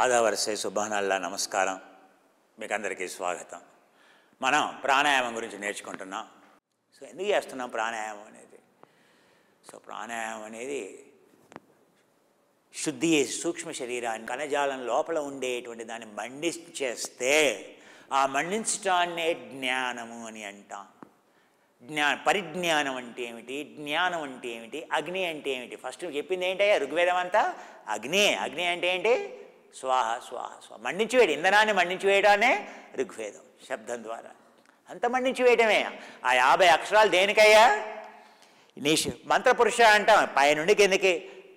ఆదావర్సే సుబ్హానల్లా నమస్కారం. మీకు అందరికీ స్వాగతం. మనం ప్రాణాయామం గురించి నేర్చుకుంటున్నాం. సో ఎందుకు చేస్తున్నాం ప్రాణాయామం అనేది? సో ప్రాణాయామం అనేది శుద్ధి చేసి సూక్ష్మ శరీరాన్ని కణజాలం లోపల ఉండేటువంటి దాన్ని మండించేస్తే ఆ మండించటాన్నే జ్ఞానము అని అంటాం. పరిజ్ఞానం అంటే ఏమిటి, జ్ఞానం అంటే ఏమిటి, అగ్ని అంటే ఏమిటి? ఫస్ట్ చెప్పింది ఏంటయ్యా ఋగ్వేదం అంతా? అగ్ని. అగ్ని అంటే ఏంటి? స్వాహ స్వాహ స్వాహ. మండించివేయడం, ఇంధనాన్ని మండించివేయడానే ఋగ్వేదం శబ్దం ద్వారా. అంత మండించివేయటమే. ఆ 50 అక్షరాలు దేనికయ్యా? మంత్రపురుష అంటాం. పైనుండి కిందకి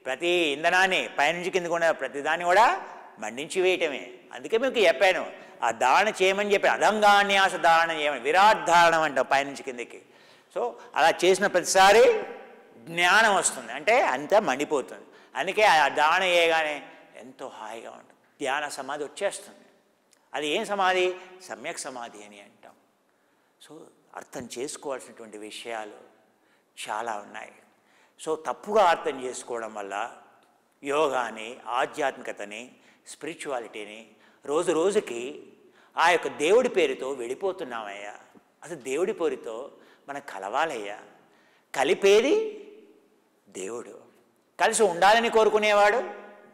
ప్రతి ఇంధనాన్ని పైనుంచి కిందకు ఉన్న ప్రతిదాన్ని కూడా మండించివేయటమే. అందుకే మీకు చెప్పాను, ఆ ధారణ చేయమని చెప్పి అదంగాన్యాస ధారణ చేయమని, విరాట్ ధారణం అంటాం పైనుంచి కిందకి. సో అలా చేసిన ప్రతిసారి జ్ఞానం వస్తుంది, అంటే అంతా మండిపోతుంది. అందుకే ఆ ధారణ చేయగానే ఎంతో హాయిగా ఉంటుంది, ధ్యాన సమాధి వచ్చేస్తుంది. అది ఏం సమాధి? సమ్యక్ సమాధి అని అంటాం. సో అర్థం చేసుకోవాల్సినటువంటి విషయాలు చాలా ఉన్నాయి. సో తప్పుగా అర్థం చేసుకోవడం వల్ల యోగాని, ఆధ్యాత్మికతని, స్పిరిచువాలిటీని రోజు రోజుకి ఆ యొక్క దేవుడి పేరుతో వెళ్ళిపోతున్నామయ్యా. అసలు దేవుడి పేరుతో మనం కలవాలయ్యా. కలిపేది దేవుడు, కలిసి ఉండాలని కోరుకునేవాడు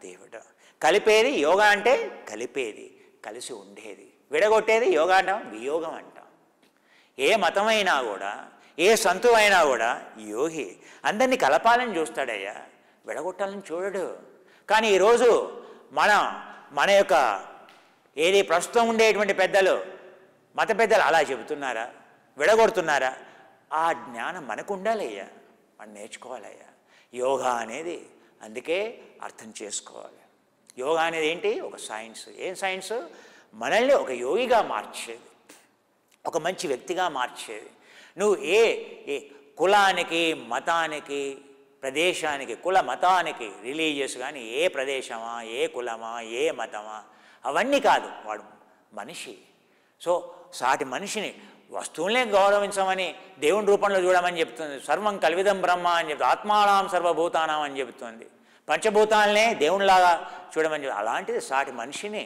దేవుడు. కలిపేది యోగా అంటే కలిపేది, కలిసి ఉండేది. విడగొట్టేది యోగా అంటాం, వియోగం అంటాం. ఏ మతమైనా కూడా, ఏ సంతు అయినా కూడా యోగి అందరినీ కలపాలని చూస్తాడయ్యా, విడగొట్టాలని చూడడు. కానీ ఈరోజు మన యొక్క ఏది ప్రస్తుతం ఉండేటువంటి పెద్దలు, మత పెద్దలు అలా చెబుతున్నారా? విడగొడుతున్నారా? ఆ జ్ఞానం మనకు ఉండాలయ్యా, మనం నేర్చుకోవాలయ్యా. యోగా అనేది అందుకే అర్థం చేసుకోవాలి. యోగా అనేది ఏంటి? ఒక సైన్స్. ఏం సైన్స్? మనల్ని ఒక యోగిగా మార్చేది, ఒక మంచి వ్యక్తిగా మార్చేది. నువ్వు ఏ కులానికి, మతానికి, ప్రదేశానికి, కుల మతానికి, రిలీజియస్ కానీ ఏ ప్రదేశమా, ఏ కులమా, ఏ మతమా, అవన్నీ కాదు. వాడు మనిషి. సో సాటి మనిషిని, వస్తువులనే గౌరవించమని, దేవుని రూపంలో చూడమని చెప్తుంది. సర్వం కల్విదం బ్రహ్మ అని చెప్తుంది. ఆత్మానాం సర్వభూతానాం అని చెబుతుంది. పంచభూతాలనే దేవునిలాగా చూడమని చెప్తుంది. అలాంటిది సాటి మనిషిని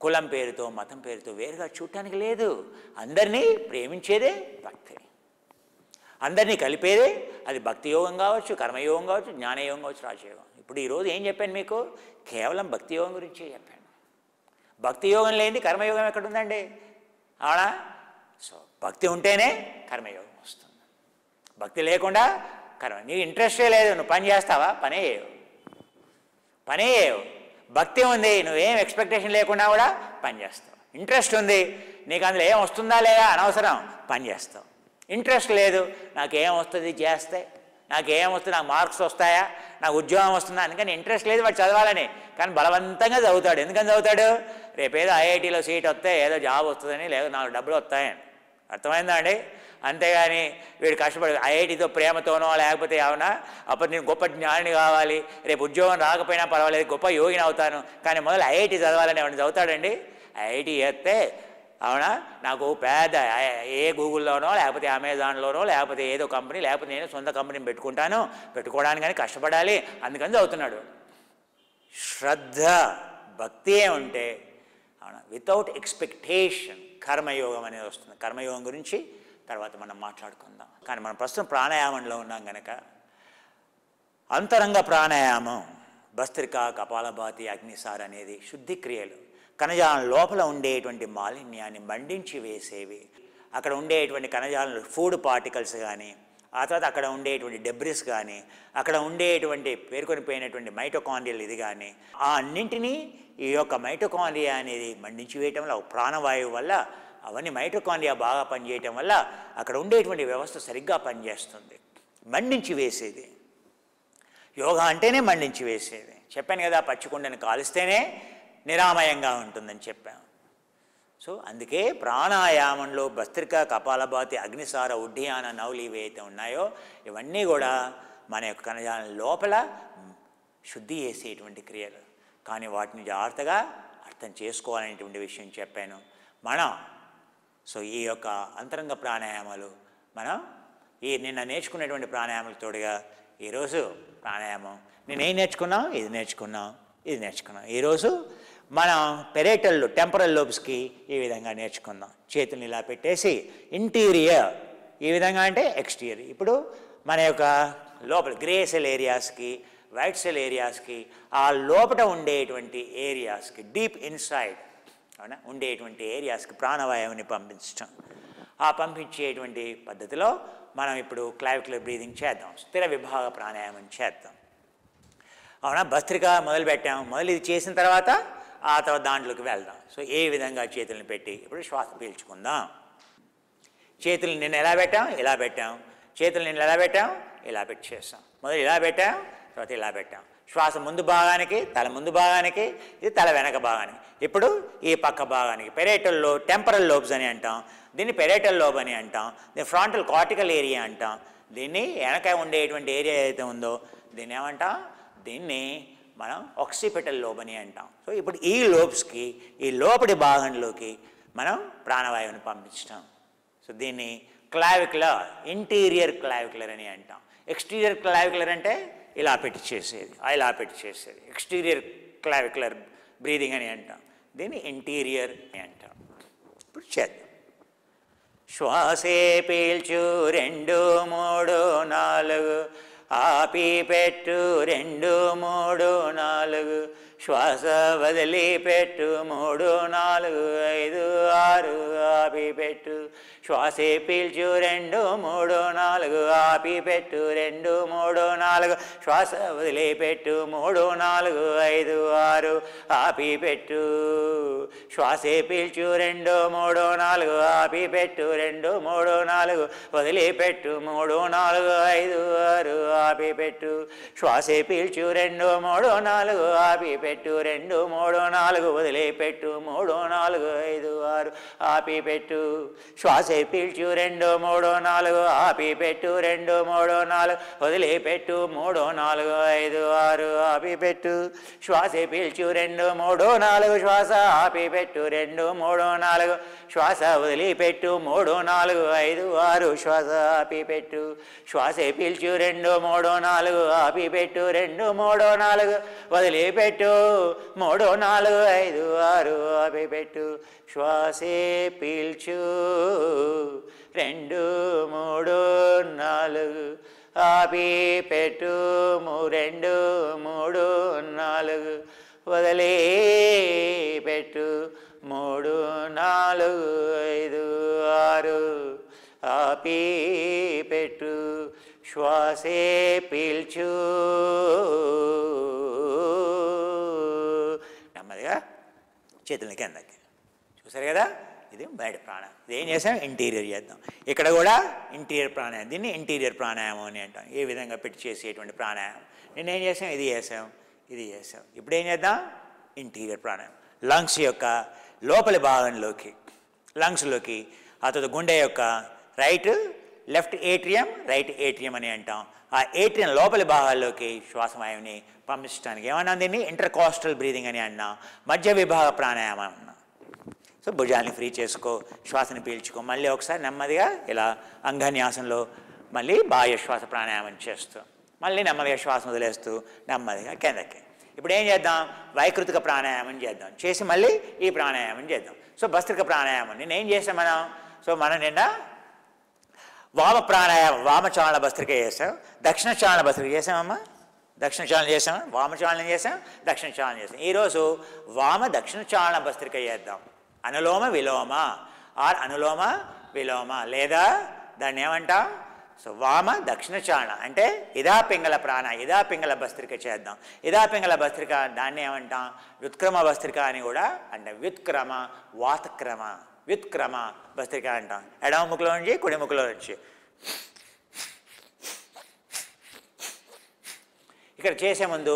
కులం పేరుతో, మతం పేరుతో వేరుగా చూడటానికి లేదు. అందరినీ ప్రేమించేదే భక్తి, అందరినీ కలిపేదే. అది భక్తి యోగం కావచ్చు, కర్మయోగం కావచ్చు, జ్ఞానయోగం కావచ్చు, రాజయోగం. ఇప్పుడు ఈరోజు ఏం చెప్పాను మీకు? కేవలం భక్తి యోగం గురించే చెప్పాను. భక్తి యోగం లేనిది కర్మయోగం ఎక్కడుందండి? అవునా? సో భక్తి ఉంటేనే కర్మయోగం వస్తుంది. భక్తి లేకుండా కర్మ, నీకు ఇంట్రెస్టే లేదు, నువ్వు పని చేస్తావా? పనే చేయవు. భక్తి ఉంది, నువ్వేం ఎక్స్పెక్టేషన్ లేకుండా కూడా పని చేస్తావు. ఇంట్రెస్ట్ ఉంది, నీకు అందులో ఏం వస్తుందా లేదా అనవసరం, పని చేస్తావు. ఇంట్రెస్ట్ లేదు, నాకేం వస్తుంది చేస్తే, నాకేం వస్తుంది, నాకు మార్క్స్ వస్తాయా, నాకు ఉద్యోగం వస్తుందా, అందుకని ఇంట్రెస్ట్ లేదు వాడు చదవాలని. కానీ బలవంతంగా చదువుతాడు. ఎందుకని చదువుతాడు? రేపేదో ఐఐటీలో సీట్ వస్తే ఏదో జాబ్ వస్తుందని, లేదా 4 డబ్బులు వస్తాయని. అర్థమైందా అండి? అంతేగాని వీడు కష్టపడి ఐఐటీతో ప్రేమతోనో లేకపోతే అవునా అప్పుడు నేను గొప్ప జ్ఞానిని కావాలి, రేపు ఉద్యోగం రాకపోయినా పర్వాలేదు, గొప్ప యోగిని అవుతాను, కానీ మొదలు ఐఐటీ చదవాలని ఎవరిని చదువుతాడండి? ఐఐటీ చేస్తే అవునా నాకు పెద్ద ఏ గూగుల్లోనో లేకపోతే అమెజాన్లోనో లేకపోతే ఏదో కంపెనీ, లేకపోతే నేను సొంత కంపెనీని పెట్టుకోవడానికి కానీ కష్టపడాలి, అందుకని చదువుతున్నాడు. శ్రద్ధ, భక్తి ఉంటే అవునా, వితౌట్ ఎక్స్పెక్టేషన్ కర్మయోగం అనేది వస్తుంది. కర్మయోగం గురించి తర్వాత మనం మాట్లాడుకుందాం. కానీ మనం ప్రస్తుతం ప్రాణాయామంలో ఉన్నాం కనుక అంతరంగ ప్రాణాయామం, భస్త్రిక, కపాలభాతి, అగ్నిసార్ అనేది శుద్ధి క్రియలు. కణజాలం లోపల ఉండేటువంటి మాలిన్యాన్ని మండించి వేసేవి. అక్కడ ఉండేటువంటి కణజాలంలో ఫుడ్ పార్టికల్స్ కానీ, ఆ తర్వాత అక్కడ ఉండేటువంటి డెబ్రిస్ కానీ, అక్కడ ఉండేటువంటి పేర్కొనిపోయినటువంటి మైటోకాండ్రియల్ ఇది కానీ, ఆ అన్నింటినీ ఈ యొక్క మైటోకాండ్రియా అనేది మండించి వేయటం వల్ల, ప్రాణవాయువు వల్ల అవన్నీ మైటోకాండ్రియా బాగా పనిచేయటం వల్ల అక్కడ ఉండేటువంటి వ్యవస్థ సరిగ్గా పనిచేస్తుంది. మండించి వేసేది యోగా అంటేనే, మండించి వేసేది. చెప్పాను కదా, పచ్చికుండని కాలుస్తేనే నిరామయంగా ఉంటుందని చెప్పాను. సో అందుకే ప్రాణాయామంలో భస్త్రిక, కపాలభాతి, అగ్నిసార, ఉడ్డయాన, నౌలి ఇవైతే ఉన్నాయో ఇవన్నీ కూడా మన యొక్క కణజాలం లోపల శుద్ధి చేసేటువంటి క్రియలు. కానీ వాటిని జాగ్రత్తగా అర్థం చేసుకోవాలనేటువంటి విషయం చెప్పాను. సో ఈ యొక్క అంతరంగ ప్రాణాయామాలు మనం నిన్న నేర్చుకునేటువంటి ప్రాణాయామాలకు తోడుగా ఈరోజు ప్రాణాయామం నేనేం నేర్చుకున్నాం? ఇది నేర్చుకున్నాం. ఈరోజు మనం పెరేటల్ టెంపరల్ లోబ్స్కి ఈ విధంగా నేర్చుకుందాం. చేతుల్ని ఇలా పెట్టేసి ఇంటీరియర్ ఈ విధంగా అంటే ఎక్స్టీరియర్. ఇప్పుడు మన యొక్క లోపల గ్రే సెల్ ఏరియాస్కి, వైట్ సెల్ ఏరియాస్కి, ఆ లోపల ఉండేటువంటి ఏరియాస్కి, డీప్ ఇన్సైడ్ అవునా ఉండేటువంటి ఏరియాస్కి ప్రాణవాయువుని పంపించడం. ఆ పంపించేటువంటి పద్ధతిలో మనం ఇప్పుడు క్లావిక్యులర్ బ్రీదింగ్ చేద్దాం, స్థిర విభాగ ప్రాణాయామం చేద్దాం. అవునా, భస్త్రిక మొదలుపెట్టాం. మొదలు ఇది చేసిన తర్వాత ఆ తర్వాత దాంట్లోకి వెళ్దాం. సో ఏ విధంగా చేతులను పెట్టి ఇప్పుడు శ్వాస పీల్చుకుందాం. చేతులు నిన్న ఎలా పెట్టాం, ఇలా పెట్టాం. చేతులు నిన్న ఎలా పెట్టాం, ఇలా పెట్టి చేస్తాం. మొదలు ఇలా పెట్టాం, తర్వాత ఇలా పెట్టాం. శ్వాస ముందు భాగానికి, తల ముందు భాగానికి, ఇది తల వెనక భాగానికి. ఇప్పుడు ఈ పక్క భాగానికి పెరేటల్ లోబ్, టెంపరల్ లోబ్స్ అని అంటాం. దీన్ని పెరేటల్ లోబ్ అని అంటాం. దీన్ని ఫ్రాంటల్ కార్టికల్ ఏరియా అంటాం. దీన్ని వెనక ఉండేటువంటి ఏరియా ఏదైతే ఉందో దీన్ని ఏమంటాం, దీన్ని మనం ఆక్సిపిటల్ లోబ్ అని అంటాం. సో ఇప్పుడు ఈ లోబ్స్కి, ఈ లోపటి భాగంలోకి మనం ప్రాణవాయువుని పంపించటం. సో దీన్ని క్లావిక్యులర్, ఇంటీరియర్ క్లావిక్యులర్ అని అంటాం. ఎక్స్టీరియర్ క్లావిక్యులర్ అంటే ఇలా పెట్టి చేసేది, ఇలా పెట్టి చేసేది ఎక్స్టీరియర్ క్లావిక్యులర్ బ్రీదింగ్ అని అంటాం. దీన్ని ఇంటీరియర్ అని అంటాం. ఇప్పుడు చేద్దాం. శ్వాసే పీల్చు 2 3 4, ఆపి పెట్టు 2 3 4, శ్వాస వదిలిపెట్టు 3 4 5 6, ఆపి పెట్టు. శ్వాసే పీల్చు 2 3 4, ఆపి పెట్టు 2 3 4, శ్వాస వదిలిపెట్టు 3 4 5 6, ఆపి పెట్టు. శ్వాసే పీల్చు 2 3 4, ఆపి పెట్టు 2 3 4, వదిలిపెట్టు 3 4 5 6, ఆపి పెట్టు. శ్వాసే పీల్చు 2 3 4, ఆపి పెట్టు 2 3 4, వదిలిపెట్టు 3 4 5 6, ఆపి పెట్టు. శ్వాసే పీల్చు 2 3 4, ఆపి పెట్టు 2 3 4, వదిలిపెట్టు 3 4 5 6, ఆపి పెట్టు. శ్వాసే పీల్చు 2 3 4, శ్వాస ఆపి పెట్టు 2 3 4, శ్వాస వదిలిపెట్టు 3 4 5 6, శ్వాస ఆపి పెట్టు. శ్వాసే పీల్చు 2 3 4, ఆపి పెట్టు 2 3 4, వదిలిపెట్టు 3 4 5 6, ఆపి పెట్టు. శ్వాసే పీల్చు 2 3 4, ఆపి పెట్టు 2 3 4, వదిలిపెట్టు 3 4 5 6, ఆపి పెట్టు. శ్వాసే పీల్చు. నెమ్మదిగా చేతులకి కిందకి. చూసారు కదా, ఇది బయట ప్రాణాయామం. ఇది ఏం చేసాం, ఇంటీరియర్ చేద్దాం. ఇక్కడ కూడా ఇంటీరియర్ ప్రాణాయామం, దీన్ని ఇంటీరియర్ ప్రాణాయామం అని అంటాం. ఏ విధంగా పెట్టి చేసేటువంటి ప్రాణాయామం. నిన్న ఏం చేసాం, ఇది చేసాం, ఇది చేసాం. ఇప్పుడు ఏం చేద్దాం, ఇంటీరియర్ ప్రాణాయామం. లంగ్స్ యొక్క లోపలి భాగంలోకి, లంగ్స్లోకి, ఆ తర్వాత గుండె యొక్క లెఫ్ట్ ఏట్రియం, రైట్ ఏట్రియం అని అంటాం. ఆ ఏట్రియం లోపలి భాగాల్లోకి శ్వాసవాయువుని పంపించడానికి ఏమన్నా దీన్ని ఇంటర్కాస్టల్ బ్రీదింగ్ అని అన్నాం. మధ్య విభాగ ప్రాణాయామం అన్నాం. సో భుజాన్ని ఫ్రీ చేసుకో, శ్వాసని పీల్చుకో. మళ్ళీ ఒకసారి నెమ్మదిగా ఇలా అంగన్యాసంలో మళ్ళీ బాహ్య శ్వాస ప్రాణాయామం చేస్తూ మళ్ళీ నెమ్మదిగా శ్వాస వదిలేస్తూ నెమ్మదిగా కిందకి. ఇప్పుడు ఏం చేద్దాం, వైకృతిక ప్రాణాయామం చేద్దాం. చేసి మళ్ళీ ఈ ప్రాణాయామం చేద్దాం. సో భస్త్రిక ప్రాణాయామం నిన్న ఏం చేసాం మనం, సో మనం నిన్న వామ ప్రాణాయామం, వామచాలన భస్త్రిక చేసాం, దక్షిణ చాలన భస్త్రిక చేసామమ్మా. దక్షిణ చాలన చేసాం, వామచాలనం చేసాం, దక్షిణ చాలన చేసాం. ఈరోజు వామ దక్షిణ చాలన భస్త్రిక చేద్దాం. అనులోమ విలోమ ఆర్ అనులోమ విలోమ, లేదా దాన్ని ఏమంటాం, సో వామ దక్షిణ చాలన అంటే ఇదా పింగళ ఇదా భస్త్రిక చేద్దాం. ఇదా పింగళ భస్త్రిక దాన్ని ఏమంటాం, వ్యుత్క్రమ భస్త్రిక అని కూడా అంటే వ్యుత్క్రమ వ్యుత్క్రమ భస్త్రిక అంటాం. ఎడమ ముక్కులో నుంచి కుడి ముక్కులో నుంచి. ఇక్కడ చేసే ముందు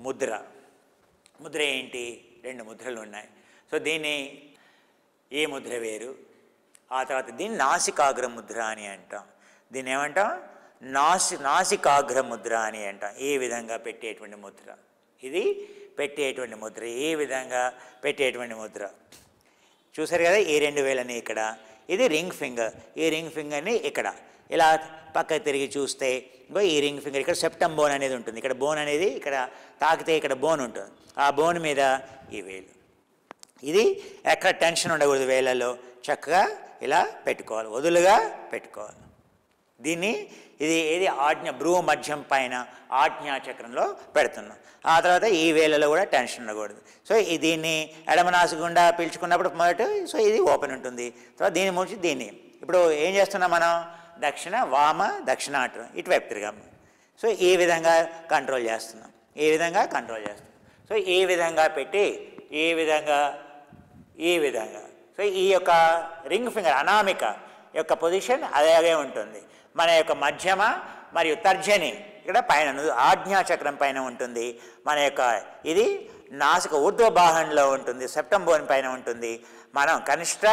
ముద్ర ఏంటి, 2 ముద్రలు ఉన్నాయి. సో దీన్ని ఏ ముద్ర వేరు, ఆ తర్వాత దీన్ని నాసికాగ్ర ముద్ర అని అంటాం. దీన్ని ఏమంటాం, నాసికాగ్ర ముద్ర అని అంటాం. ఈ విధంగా పెట్టేటువంటి ముద్ర, ఇది పెట్టేటువంటి ముద్ర, ఈ విధంగా పెట్టేటువంటి ముద్ర. చూసారు కదా, ఈ 2 వేలని ఇక్కడ, ఇది రింగ్ ఫింగర్. ఈ రింగ్ ఫింగర్ని ఇక్కడ ఇలా పక్కకి తిరిగి చూస్తే ఇంకో ఈ రింగ్ ఫింగర్ ఇక్కడ సెప్టమ్ బోన్ అనేది ఉంటుంది. ఇక్కడ బోన్ అనేది ఇక్కడ తాకితే ఇక్కడ బోన్ ఉంటుంది. ఆ బోన్ మీద ఈ వేలు ఇది ఎక్కడ టెన్షన్ ఉండకూడదు, వేళ్ళలో చక్కగా ఇలా పెట్టుకోవాలి, వదులుగా పెట్టుకోవాలి. దీన్ని ఇది ఆజ్ఞ భ్రూ మధ్యం పైన ఆజ్ఞాచక్రంలో పెడుతున్నాం. ఆ తర్వాత ఈ వేళలో కూడా టెన్షన్ ఉండకూడదు. సో దీన్ని ఎడమనాసి గుండా పీల్చుకున్నప్పుడు మొదట సో ఇది ఓపెన్ ఉంటుంది. తర్వాత దీన్ని మూసి దీన్ని ఇప్పుడు ఏం చేస్తున్నాం మనం, దక్షిణ వామ దక్షిణాటం ఇటువైపు తిరిగాము. సో ఈ విధంగా కంట్రోల్ చేస్తున్నాం, ఈ విధంగా కంట్రోల్ చేస్తున్నాం. సో ఈ విధంగా పెట్టి ఈ విధంగా సో ఈ యొక్క రింగ్ ఫింగర్ అనామిక యొక్క పొజిషన్ అలాగే ఉంటుంది. మన యొక్క మధ్యమ మరియు తర్జని ఇక్కడ పైన ఆజ్ఞాచక్రం పైన ఉంటుంది. మన యొక్క ఇది నాసిక ఊర్ధ్వబాహంలో ఉంటుంది, సెప్టమ్ బోన్ పైన ఉంటుంది. మనం కనిష్ట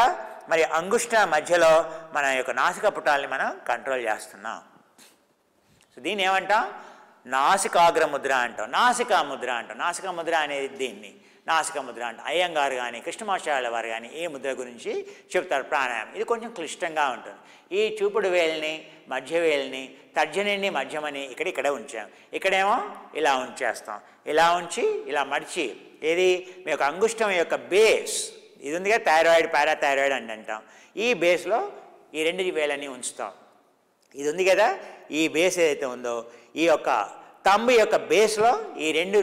మరియు అంగుష్ట మధ్యలో మన యొక్క నాసిక పుటాలని మనం కంట్రోల్ చేస్తున్నాం. సో దీన్ని ఏమంటాం, నాసికాగ్ర ముద్ర అంటాం, నాసికా ముద్ర అంటాం. నాసికా ముద్ర అనేది దీన్ని నాసిక ముద్ర అంటాం. అయ్యంగారు కానీ కృష్ణమాచార్యుల వారు కానీ ఈ ముద్ర గురించి చెప్తారు. ప్రాణాయామం ఇది కొంచెం క్లిష్టంగా ఉంటుంది. ఈ చూపుడు వేలిని మధ్య వేలిని తర్జనిని మధ్యమని ఇక్కడ ఉంచాం. ఇక్కడేమో ఇలా ఉంచేస్తాం, ఇలా ఉంచి ఇలా మడిచి ఏది మీ యొక్క అంగుష్టం యొక్క బేస్ ఇది ఉందిగా, థైరాయిడ్ పారాథైరాయిడ్ అని అంటాం. ఈ బేస్లో ఈ రెండు వేలని ఉంచుతాం. ఇది ఉంది కదా, ఈ బేస్ ఏదైతే ఉందో ఈ యొక్క తంబు యొక్క బేస్లో ఈ రెండు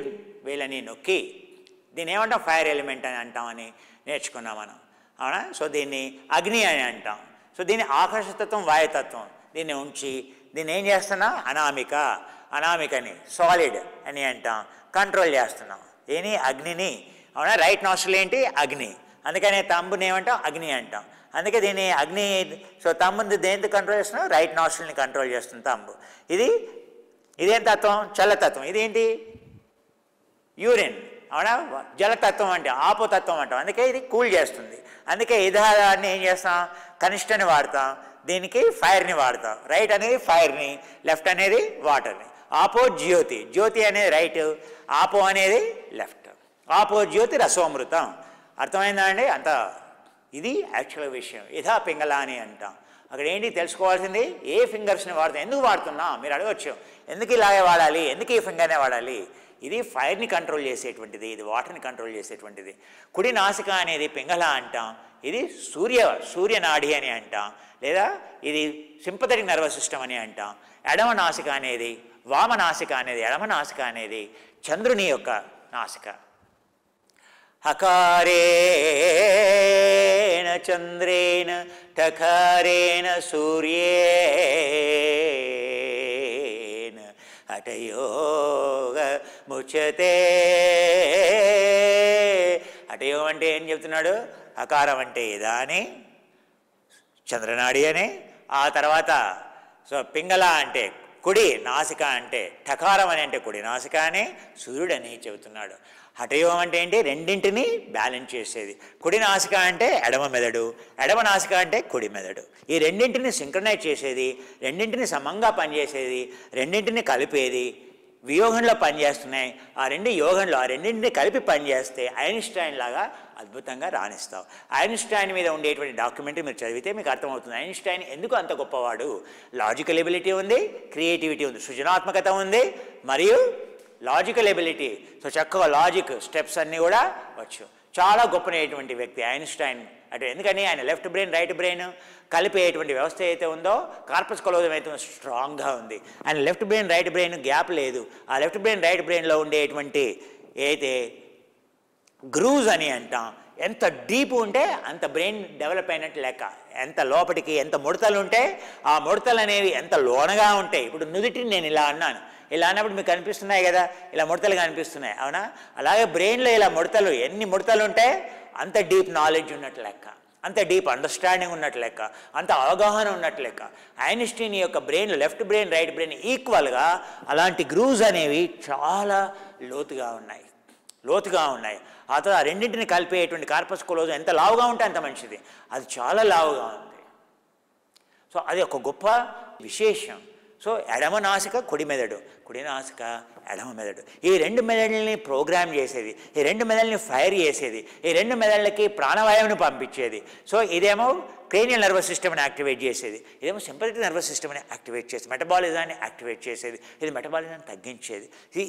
వేలని నొక్కి దీన్ని ఏమంటాం, ఫైర్ ఎలిమెంట్ అని అంటామని నేర్చుకున్నాం మనం, అవునా. సో దీన్ని అగ్ని అని అంటాం. సో దీన్ని ఆకాశతత్వం వాయుతత్వం దీన్ని ఉంచి దీన్ని ఏం చేస్తున్నాం, అనామికని సాలిడ్ అని అంటాం, కంట్రోల్ చేస్తున్నాం. దీని అగ్నిని, అవునా. రైట్ నాస్ట్రిల్ ఏంటి, అగ్ని, అందుకనే తంబుని ఏమంటాం, అగ్ని అంటాం. అందుకే దీన్ని అగ్ని. సో తంబుని దేంతో కంట్రోల్ చేస్తున్నాం, రైట్ నాస్ట్రిల్ని కంట్రోల్ చేస్తుంది తంబు. ఇదేం తత్వం, చల్లతత్వం. ఇదేంటి, యూరిన్, అవునా. జలతత్వం అంటే ఆపోతత్వం అంటాం. అందుకే ఇది కూల్ చేస్తుంది. అందుకే ఇదాన్ని ఏం చేస్తాం, కనిష్టని వాడతాం, దీనికి ఫైర్ని వాడతాం. రైట్ అనేది ఫైర్ని, లెఫ్ట్ అనేది వాటర్ని. ఆపో జ్యోతి, జ్యోతి అనేది రైట్, ఆపో అనేది లెఫ్ట్. ఆపో జ్యోతి రసోమృతం. అర్థమైందా అండి. అంత ఇది యాక్చువల్ విషయం. ఇదా పింగళ అని అంటాం. అక్కడ ఏంటి తెలుసుకోవాల్సింది, ఏ ఫింగర్స్ని వాడతాం, ఎందుకు వాడుతున్నాం మీరు అడగచ్చు. ఎందుకు ఇలాగే వాడాలి, ఎందుకు ఈ ఫింగర్నే వాడాలి. ఇది ఫైర్ని కంట్రోల్ చేసేటువంటిది, ఇది వాటర్ని కంట్రోల్ చేసేటువంటిది. కుడి నాసిక అనేది పింగళ అంటాం. ఇది సూర్యనాడి అని అంటాం, లేదా ఇది సింపథెటిక్ నర్వస్ సిస్టమ్ అని అంటాం. ఎడమ నాసిక అనేది వామనాసిక అనేది, ఎడమ నాసిక అనేది చంద్రుని యొక్క నాసిక. హకారేణ చంద్రేణ టకారేణ సూర్యేణ హఠయోగ ముచ్యతే. హఠయోగం అంటే ఏం చెప్తున్నాడు, హకారం అంటే ఇదా అని, చంద్రనాడి అని. ఆ తర్వాత సో పింగళ అంటే కుడి నాసిక అంటే, ఠకారం అని అంటే కుడి నాసిక అని, సూర్యుడని చెబుతున్నాడు. హఠయోగం అంటే ఏంటి, రెండింటిని బ్యాలెన్స్ చేసేది. కుడి నాసిక అంటే ఎడమ మెదడు, ఎడమ నాసిక అంటే కుడి మెదడు. ఈ రెండింటిని సింక్రనైజ్ చేసేది, రెండింటిని సమంగా పనిచేసేది, రెండింటిని కలిపేది. వియోగంలో పనిచేస్తున్నాయి, ఆ రెండింటిని కలిపి పనిచేస్తే ఐన్స్టైన్ లాగా అద్భుతంగా రాణిస్తావు. ఐన్స్టైన్ మీద ఉండేటువంటి డాక్యుమెంటరీ మీరు చదివితే మీకు అర్థమవుతుంది ఐన్స్టైన్ ఎందుకు అంత గొప్పవాడు. లాజికల్ ఎబిలిటీ ఉంది, క్రియేటివిటీ ఉంది, సృజనాత్మకత ఉంది, మరియు లాజికల్ ఎబిలిటీ. సో చక్కగా లాజిక్ స్టెప్స్ అన్నీ కూడా వచ్చు. చాలా గొప్పనటువంటి వ్యక్తి ఐన్స్టైన్. అంటే ఎందుకని ఆయన లెఫ్ట్ బ్రెయిన్ రైట్ బ్రెయిన్ కలిపేటువంటి వ్యవస్థ అయితే ఉందో, కార్పస్ కలోజం అయితే స్ట్రాంగ్గా ఉంది. ఆయన left brain right brain gap లేదు. ఆ లెఫ్ట్ బ్రెయిన్ రైట్ బ్రెయిన్లో ఉండేటువంటి అయితే గ్రూవ్స్ అని అంటాం, ఎంత డీప్ ఉంటే అంత బ్రెయిన్ డెవలప్ అయినట్టు లెక్క. ఎంత లోపలికి ఎంత ముడతలు ఉంటే ఆ ముడతలు అనేవి ఎంత లోనగా ఉంటాయి. ఇప్పుడు నుదుటిని నేను ఇలా అన్నాను, ఇలా అన్నప్పుడు మీకు కనిపిస్తున్నాయి కదా, ఇలా ముడతలు కనిపిస్తున్నాయి, అవునా. అలాగే బ్రెయిన్లో ఇలా ముడతలు, ఎన్ని ముడతలు ఉంటే అంత డీప్ నాలెడ్జ్ ఉన్నట్టు లెక్క, అంత డీప్ అండర్స్టాండింగ్ ఉన్నట్టు లెక్క, అంత అవగాహన ఉన్నట్టు లెక్క. ఐన్స్టీన్ యొక్క brain left brain right brain ఈక్వల్గా అలాంటి గ్రూవ్స్ అనేవి చాలా లోతుగా ఉన్నాయి. ఆ తర్వాత రెండింటిని కలిపేటువంటి కార్పస్ కలోజం ఎంత లావుగా ఉంటే అంత మంచిది. అది చాలా లావుగా ఉంది. సో అది ఒక గొప్ప విశేషం. సో ఎడమ నాసిక కుడి మెదడు, కుడి నాసిక ఎడమ మెదడు, ఈ రెండు మెదడుల్ని ప్రోగ్రామ్ చేసేది, ఈ రెండు మెదడుల్ని ఫైర్ చేసేది, ఈ రెండు మెదళ్ళకి ప్రాణవాయువుని పంపించేది. సో ఇదేమో క్రేనియల్ నర్వస్ సిస్టమ్ని యాక్టివేట్ చేసేది, ఇదేమో సింపథెటిక్ నర్వస్ సిస్టమ్ని యాక్టివేట్ చేసేది, మెటబాలిజాన్ని యాక్టివేట్ చేసేది, ఇది మెటబాలిజాన్ని తగ్గించేది.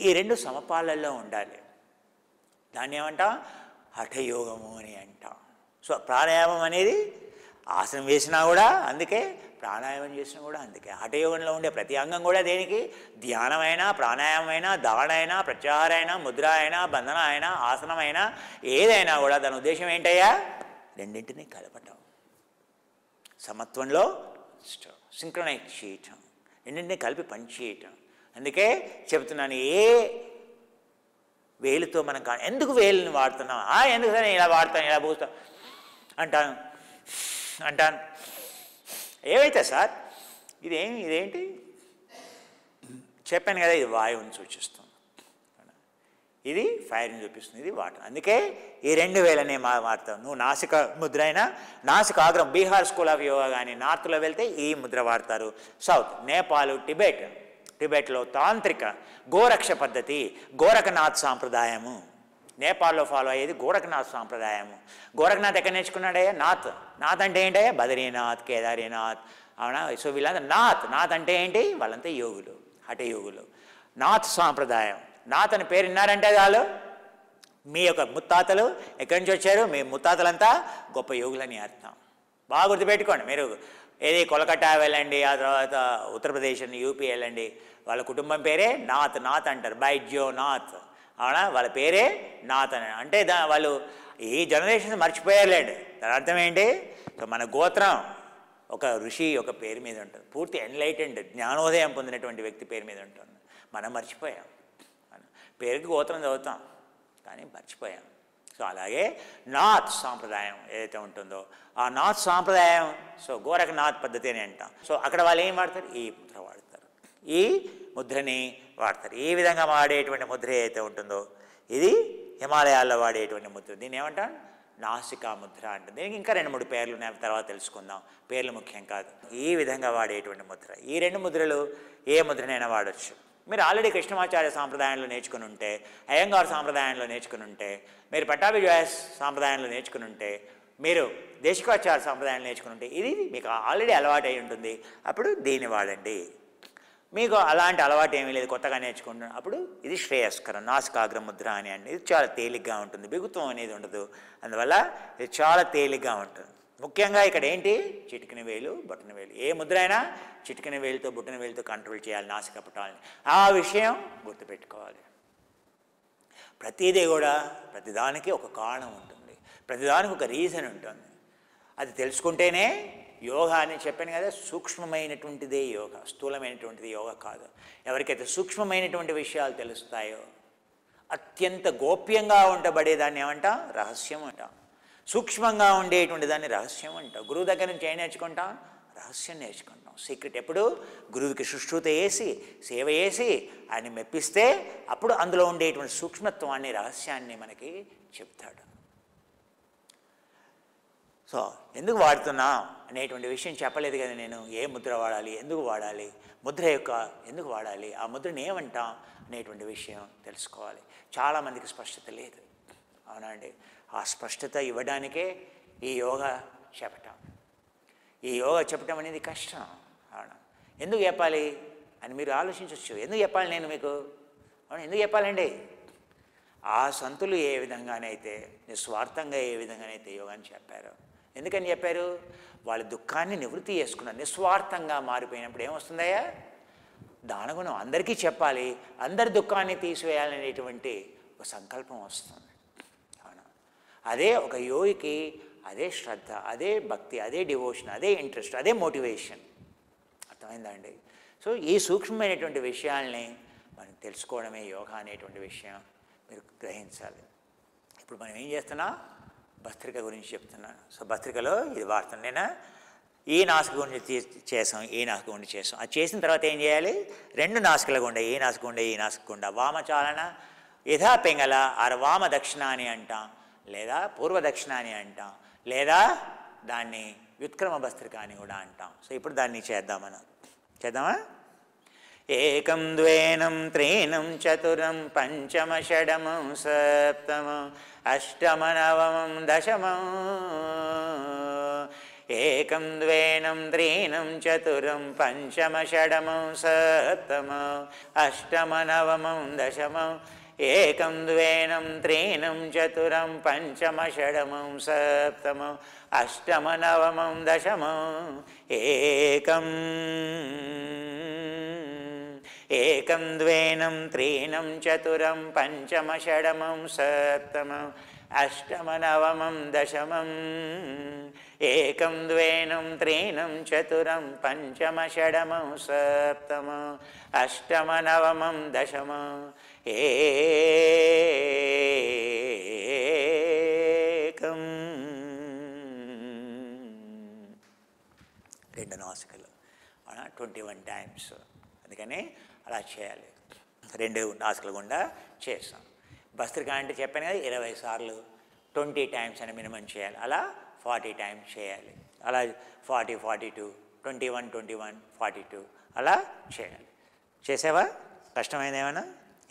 ఈ రెండు సమపాలల్లో ఉండాలి. దాన్ని ఏమంటాం, హఠయోగము అని అంటాం. సో ప్రాణాయామం అనేది ఆసనం వేసినా కూడా అందుకే, ప్రాణాయామం చేసినా కూడా అందుకే. హఠయోగంలో ఉండే ప్రతి అంగం కూడా దేనికి? ధ్యానమైనా, ప్రాణాయామమైనా, దానైనా, ప్రత్యాహార అయినా, ముద్ర అయినా, బంధన అయినా, ఆసనమైనా, ఏదైనా కూడా దాని ఉద్దేశం ఏంటయ్యా? రెండింటినీ కలపటం, సమత్వంలో సింక్రనైజ్ చేయటం, రెండింటినీ కలిపి పనిచేయటం. అందుకే చెబుతున్నాను, ఏ వేలుతో మనం ఎందుకు వేలుని వాడుతున్నాం? ఎందుకు సరే ఇలా వాడతాను, ఇలా పూస్తాను అంటాను. ఏమైతే సార్ ఇదేంటి చెప్పాను కదా, ఇది వాయువుని సూచిస్తుంది, ఇది ఫైర్ని చూపిస్తుంది, ఇది వాటర్. అందుకే ఈ 2 వేలనే వాడతాం. నువ్వు నాసిక ముద్ర అయినా, నాసికాగ్రం, బీహార్ స్కూల్ ఆఫ్ యోగా కానీ నార్త్లో వెళ్తే ఈ ముద్ర వాడతారు. సౌత్ నేపాల్, టిబెట్లో తాంత్రిక గోరక్ష పద్ధతి, గోరఖనాథ్ సాంప్రదాయము. నేపాల్లో ఫాలో అయ్యేది గోరఖనాథ్ సాంప్రదాయము. గోరఖనాథ్ ఎక్కడ నేర్చుకున్నాడయ్యా? నాథ్ అంటే ఏంటయ్యా? బద్రీనాథ్, కేదారీనాథ్, అవునా? సో వీళ్ళంతా నాథ్ అంటే ఏంటి? వాళ్ళంతా యోగులు, హఠయోగులు. నాథ్ సాంప్రదాయం, నాథ్ అని పేరు విన్నారంటే చాలు, మీ యొక్క ముత్తాతలు ఎక్కడి నుంచి వచ్చారు? మీ ముత్తాతలంతా గొప్ప యోగులని అర్థం. బాగా గుర్తుపెట్టుకోండి. మీరు ఏది కోలకట్టా వెళ్ళండి, ఆ తర్వాత ఉత్తరప్రదేశ్, యూపీ వెళ్ళండి, వాళ్ళ కుటుంబం పేరే నాథ్ అంటారు. బైజ్యో నాథ్, అవునా? వాళ్ళ పేరే నాథ్ అని అంటే వాళ్ళు ఈ జనరేషన్ మర్చిపోయారులేండి. దాని అర్థం ఏంటి? సో మన గోత్రం ఒక ఋషి ఒక పేరు మీద ఉంటుంది, పూర్తి ఎన్లైటెండ్ జ్ఞానోదయం పొందినటువంటి వ్యక్తి పేరు మీద ఉంటుంది. మనం మర్చిపోయాం, పేరుకి గోత్రం చదువుతాం కానీ మర్చిపోయాం. సో అలాగే నాథ్ సాంప్రదాయం ఏదైతే ఉంటుందో ఆ నాథ్ సాంప్రదాయం, సో గోరఖనాథ్ పద్ధతి అని అంటాం. సో అక్కడ వాళ్ళు ఏం వాడతారు? ఈ ముద్ర వాడతారు, ఈ ముద్రని వాడతారు. ఈ విధంగా వాడేటువంటి ముద్ర ఏదైతే ఉంటుందో ఇది హిమాలయాల్లో వాడేటువంటి ముద్ర. దీన్ని ఏమంటాం? నాసికా ముద్ర అంటే. దీనికి ఇంకా 2-3 పేర్లు ఉన్నాయి, తర్వాత తెలుసుకుందాం. పేర్లు ముఖ్యం కాదు. ఈ విధంగా వాడేటువంటి ముద్ర. ఈ 2 ముద్రలు ఏ ముద్రనైనా వాడచ్చు. మీరు ఆల్రెడీ కృష్ణమాచార్య సాంప్రదాయంలో నేర్చుకుని ఉంటే, అయ్యంగార్ సాంప్రదాయంలో నేర్చుకుని ఉంటే, మీరు పట్టాభిజాయస్ సాంప్రదాయంలో నేర్చుకుని ఉంటే, మీరు దేశికాచార్య సాంప్రదాయంలో నేర్చుకుని ఉంటే, ఇది మీకు ఆల్రెడీ అలవాటు అయి ఉంటుంది. అప్పుడు దీన్ని వాడండి. మీకు అలాంటి అలవాటు ఏమీ లేదు, కొత్తగా నేర్చుకుంటున్నాను, అప్పుడు ఇది శ్రేయస్కరం. నాసికాగ్ర ముద్ర అని అండి. ఇది చాలా తేలిగ్గా ఉంటుంది, బిగుత్వం అనేది ఉండదు. అందువల్ల ఇది చాలా తేలిగ్గా ఉంటుంది. ముఖ్యంగా ఇక్కడ ఏంటి? చిటికిన వేలు, బొట్టన వేలు. ఏ ముద్ర అయినా చిటికిన వేలుతో, బొట్టన వేలుతో కంట్రోల్ చేయాలి నాసిక పటాలని. ఆ విషయం గుర్తుపెట్టుకోవాలి. ప్రతిదీ కూడా ప్రతిదానికి ఒక కారణం ఉంటుంది, ప్రతిదానికి ఒక రీజన్ ఉంటుంది. అది తెలుసుకుంటేనే యోగా అని చెప్పాను కదా, సూక్ష్మమైనటువంటిదే యోగా, స్థూలమైనటువంటిది యోగా కాదు. ఎవరికైతే సూక్ష్మమైనటువంటి విషయాలు తెలుస్తాయో, అత్యంత గోప్యంగా ఉండబడేదాన్ని ఏమంటాం? రహస్యం అంటాం. సూక్ష్మంగా ఉండేటువంటి దాన్ని రహస్యం అంటాం. గురువు దగ్గర నుంచి ఏం నేర్చుకుంటాం? రహస్యం నేర్చుకుంటాం. సీక్రెట్ ఎప్పుడు? గురువుకి శుశ్రూత వేసి, సేవ వేసి, ఆయన మెప్పిస్తే అప్పుడు అందులో ఉండేటువంటి సూక్ష్మత్వాన్ని, రహస్యాన్ని మనకి చెప్తాడు. సో ఎందుకు వాడుతున్నాం అనేటువంటి విషయం చెప్పలేదు కదా నేను. ఏ ముద్ర వాడాలి, ఎందుకు వాడాలి, ముద్ర యొక్క ఎందుకు వాడాలి, ఆ ముద్రను ఏమంటాం అనేటువంటి విషయం తెలుసుకోవాలి. చాలామందికి స్పష్టత లేదు, అవునా అండి? ఆ స్పష్టత ఇవ్వడానికే ఈ యోగా చెప్పటం. ఈ యోగా చెప్పటం అనేది కష్టం, అవునా? ఎందుకు చెప్పాలి అని మీరు ఆలోచించవచ్చు. ఎందుకు చెప్పాలి నేను మీకు? అవును, ఎందుకు చెప్పాలండి? ఆ సంతులు ఏ విధంగానైతే నిస్వార్థంగా ఏ విధంగానైతే యోగాని చెప్పారో, ఎందుకని చెప్పారు? వాళ్ళ దుఃఖాన్ని నివృత్తి చేసుకున్నారు. నిస్వార్థంగా మారిపోయినప్పుడు ఏమొస్తుందయ్యా? దానగుణం. అందరికీ చెప్పాలి, అందరి దుఃఖాన్ని తీసివేయాలనేటువంటి ఒక సంకల్పం వస్తుంది, అవునా? అదే ఒక యోగికి అదే శ్రద్ధ, అదే భక్తి, అదే డివోషన్, అదే ఇంట్రెస్ట్, అదే మోటివేషన్. అర్థమైందా అండి? సో ఈ సూక్ష్మమైనటువంటి విషయాల్ని మనం తెలుసుకోవడమే యోగా అనేటువంటి విషయం మీరు గ్రహించాలి. ఇప్పుడు మనం ఏం చేస్తున్నాం? భస్త్రిక గురించి చెప్తున్నాను. సో భస్త్రికలో ఇది వాడుతున్నాను నేను. ఈ నాసిక గుండి చేసాం, ఈ నాసిక గుండి చేసాం. అది చేసిన తర్వాత ఏం చేయాలి? 2 నాసికల గుండె, ఈ నాసిక గుండె, ఈ నాసిక గుండె. వామచాలన యథా పింగళ ఆర్ వామ దక్షిణ అని అంటాం, లేదా పూర్వ దక్షిణ అని అంటాం, లేదా దాన్ని వ్యుత్క్రమ భస్త్రిక అని కూడా అంటాం. సో ఇప్పుడు దాన్ని చేద్దామా? ఏకం ద్వేనం త్రీణం చతురం పంచమ షడమం సప్తమం అష్టమ నవమం దశమం. ఏకం ద్వేనం త్రీణం చతురం పంచమ షడమం సప్తమం అష్టమ నవమం దశమం. ఏకం ద్వేనం త్రీణం చతురం పంచమ షడమం సప్తమం అష్టమ నవమం దశమం ఏకం ఏకం ద్వేనం త్రీణం చతురం పంచమ షడమం సప్తమం అష్టమ నవమం దశమం ఏకం ద్వేనం త్రీణం చతురం పంచమ షడమం సప్తమం అష్టమ నవమం దశమం ఏకం. రెండు నాసికలు 21 times. అందుకని అలా చేయాలి. రెండు నాసికలు గుండా చేస్తాం. భస్త్రిక అంటే చెప్పాను కదా 20 సార్లు 20 times అని మినిమం చేయాలి. అలా 40 times చేయాలి. అలా 40, 42, 21, 21, 42 అలా చేయాలి. చేసావా? కష్టమైంది ఏమన్నా?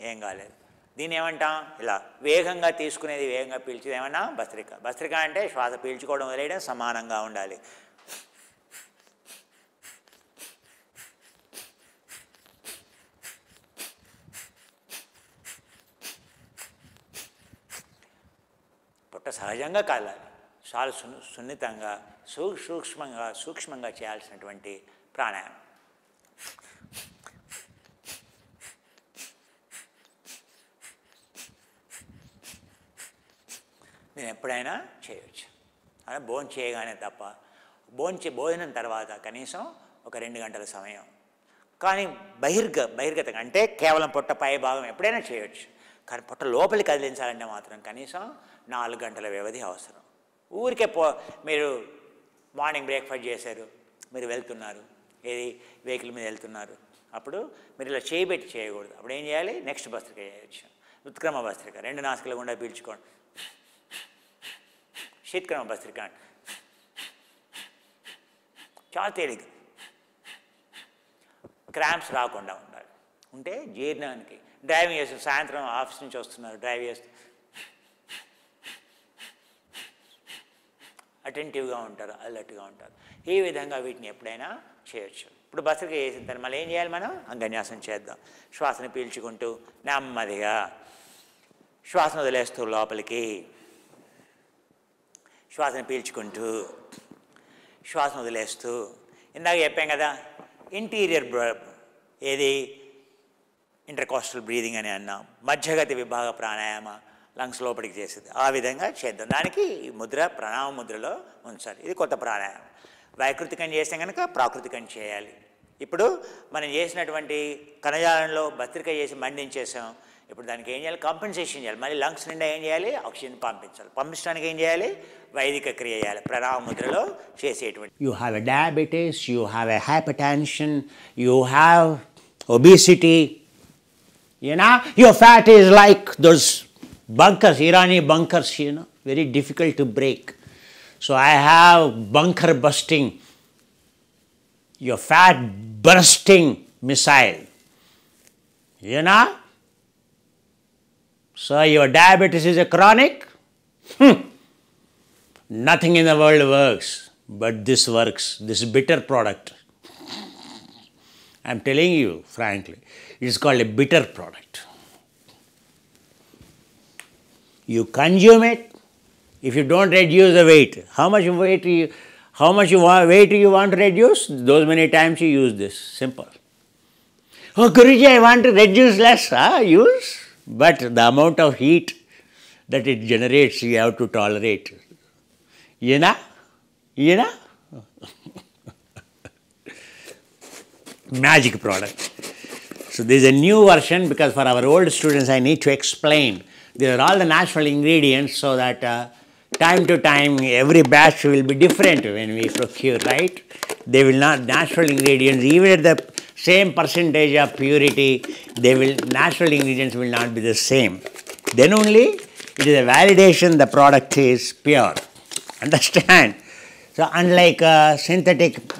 ఏం కాలేదు. దీన్ని ఏమంటాం? ఇలా వేగంగా తీసుకునేది, వేగంగా పీల్చేది ఏమన్నా? భస్త్రిక. భస్త్రిక అంటే శ్వాస పీల్చుకోవడం వదిలేయడం సమానంగా ఉండాలి. పుట్ట సహజంగా కాలాలి. చాలా సున్నితంగా సూక్ష్మంగా చేయాల్సినటువంటి ప్రాణాయామం. నేను ఎప్పుడైనా చేయవచ్చు. అలా చేయగానే తప్ప భోజనం తర్వాత కనీసం ఒక 2 గంటల సమయం. కానీ బహిర్గతంగా అంటే కేవలం పొట్ట పై భాగం ఎప్పుడైనా చేయవచ్చు. కానీ పొట్ట లోపలికి కదిలించాలంటే మాత్రం కనీసం 4 గంటల వ్యవధి అవసరం. ఊరికే మీరు మార్నింగ్ బ్రేక్ఫాస్ట్ చేశారు, మీరు వెళ్తున్నారు, ఏది వెహికల్ మీద వెళ్తున్నారు, అప్పుడు మీరు ఇలా చేయబెట్టి చేయకూడదు. అప్పుడు ఏం చేయాలి? నెక్స్ట్ భస్త్రిక చేయవచ్చు. ఉత్క్రమ భస్త్రిక 2 నాసికలు గుండా పీల్చుకోండి. శీత్క్రమ భస్త్రిక చాలా తేలిక. క్రాంప్స్ రాకుండా ఉండాలి. ఉంటే జీర్ణానికి డ్రైవింగ్ చేస్తూ సాయంత్రం ఆఫీస్ నుంచి వస్తున్నారు, డ్రైవ్ చేస్తూ అటెంటివ్గా ఉంటారు, అలర్ట్గా ఉంటారు. ఈ విధంగా వీటిని ఎప్పుడైనా చేయొచ్చు. ఇప్పుడు భస్త్రిక చేసిన తర్వాత మళ్ళీ ఏం చేయాలి? మనం అంగన్యాసం చేద్దాం. శ్వాసను పీల్చుకుంటూ నెమ్మదిగా శ్వాసను వదిలేస్తూ లోపలికి, శ్వాసను పీల్చుకుంటూ శ్వాసను వదిలేస్తూ. ఇందాక చెప్పాం కదా ఇంటీరియర్ ఏది ఇంటర్కోస్టల్ బ్రీదింగ్ అని అన్నాం. మధ్యగతి విభాగ ప్రాణాయామ లంగ్స్ లోపలికి చేసేది. ఆ విధంగా చేద్దాం. దానికి ఈ ముద్ర ప్రణామ ముద్రలో ఉంచాలి. ఇది కొత్త ప్రాణాయామం. వైకృతికం చేస్తే కనుక ప్రాకృతికం చేయాలి. ఇప్పుడు మనం చేసినటువంటి కణజాలంలో భస్త్రిక చేసి మండించేసాం. ఇప్పుడు దానికి ఏం చేయాలి? కాంపెన్సేషన్ చేయాలి. మళ్ళీ లంగ్స్ నిండా ఏం చేయాలి? ఆక్సిజన్ పంపించాలి. పంపించడానికి ఏం చేయాలి? వైదిక క్రియ చేయాలి. ప్రణామ ముద్రలో చేసేటువంటి. You have a diabetes, you have a hypertension, you have obesity, your fat is like those bunkers, Irani bunkers, very difficult to break. So I have bunker busting, your fat bursting missile, So your diabetes is a chronic? Nothing in the world works, but this works, this bitter product. I am telling you frankly, it is called a bitter product. You consume it. If you don't reduce the weight, how much weight do you want to reduce? Those many times you use this. Simple. Oh, Guruji, I want to reduce less. Use. But the amount of heat that it generates, you have to tolerate. Magic product. So this is a new version because for our old students I need to explain. These are all the natural ingredients so that time to time every batch will be different when we procure, right? They will not, natural ingredients, even at the same percentage of purity, natural ingredients will not be the same. Then only it is a validation the product is pure. Understand? So unlike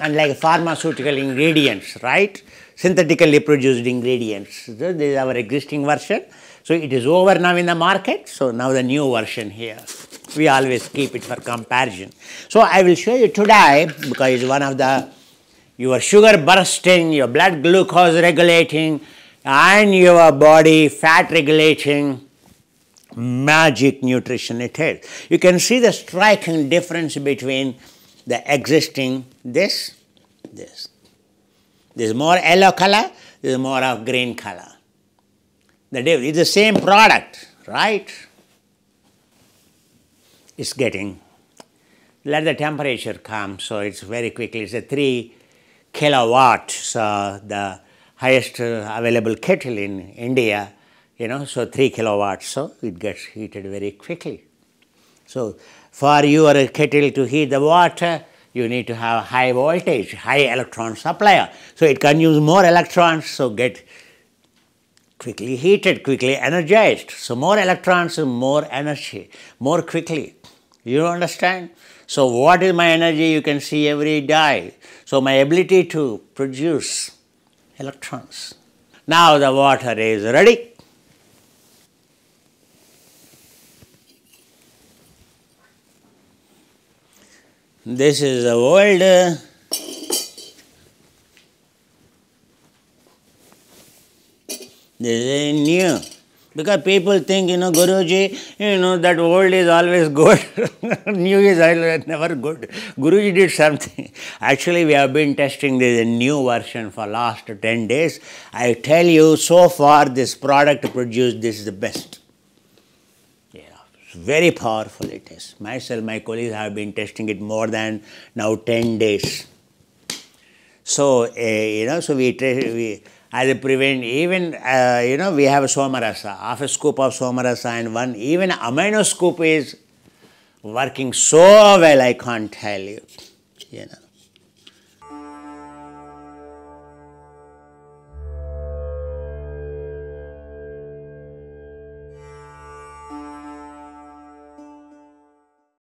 unlike pharmaceutical ingredients, right? Synthetically produced ingredients. So this is our existing version. So it is over now in the market. So now the new version here. We always keep it for comparison. So I will show you today because it's one of the your sugar bursting, your blood glucose regulating, and your body fat regulating magic nutrition it is. You can see the striking difference between the existing this. This is more yellow color, this is more of green color. It's the same product, right? It's getting, let the temperature come, so it's very quickly, it's a 3 kilowatt, so the highest available kettle in India, so 3 kilowatts, so it gets heated very quickly. So for your kettle to heat the water, you need to have high voltage, high electron supply. So it can use more electrons, so get quickly heated, quickly energized. So more electrons, more energy, more quickly. You understand? So what is my energy? You can see every day. So my ability to produce electrons. Now the water is ready. This is the old this is new. Because people think, Guruji, that old is always good, new is always never good. Guruji did something. Actually, we have been testing this new version for last 10 days. I tell you, so far this product produced, this is the best. Very powerful it is. Myself, my colleagues have been testing it more than now 10 days. So, so we as a prevent, even, we have a Somarasa, half a scoop of Somarasa and one, even amino scoop is working so well, I can't tell you,